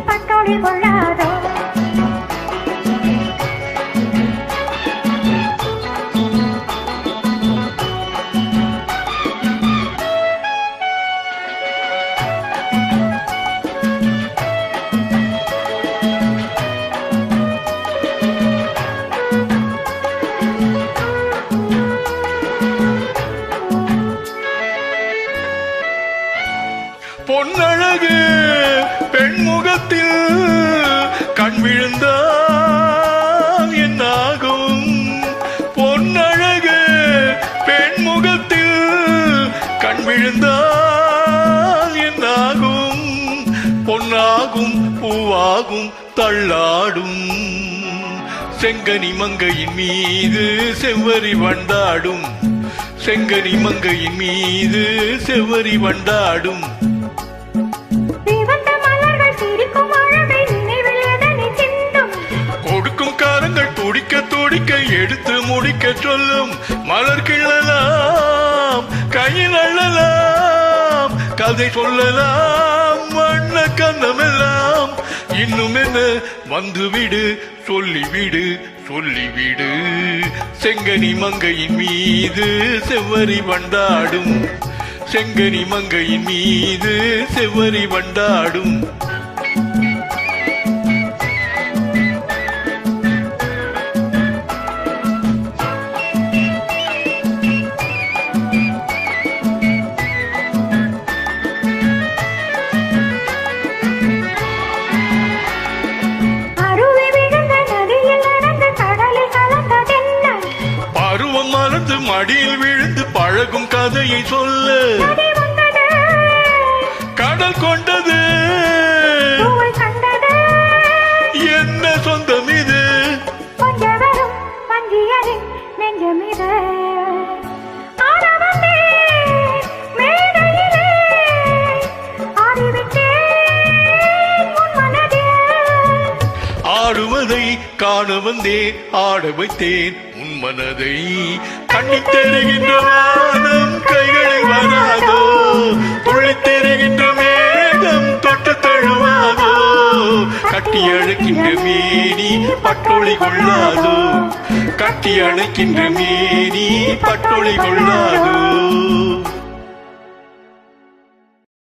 பட்டோடி கொள்ளாதோ பொன்னழகு பெண்முகத்தில் கண் விழுந்தால் என்னாகும் பொன்னழகு பெண்முகத்தில் கண் விழுந்தால் என்னாகும் பொன்னாகும் பூவாகும் தள்ளாடும் செங்கனி மங்கையின் மீது செவ்வரி வண்டாடும் செங்கனி மங்கையின் மீது செவ்வரி வண்டாடும் கொடுக்கும் காரங்கள் துடிக்க துடிக்க எடுத்து முடிக்க சொல்லும் மலர் கிள்ளலாம் கையில் அள்ளலாம் கதை சொல்லலாம் வண்ண கண்ணமெல்லாம் இன்னும் என்ன வந்துவிடு சொல்லிவிடு சொல்லிவிடு செங்கனி மங்கையின் மீது செவ்வரி வண்டாடும் செங்கனி மங்கையின் மீது செவ்வரி வண்டாடும் மலர்ந்து மடியில் விழுந்து பழகும் கதையை சொல்ல கடல் கொண்டது என்ன சொந்தம் இது ஆடுவதை காண வந்தேன் ஆட வைத்தேன் உன் மனதை கண்ணித் தெரிகின்ற வானம் கைகளில் வராதோ துள்ளித் தெரிகின்ற மேகம் தொட்டு தழுவாதோ கட்டி அழைக்கின்ற மேனி பட்டொளி கொள்ளாதோ கட்டி அழைக்கின்ற மேனி பட்டொளி கொள்ளாதோ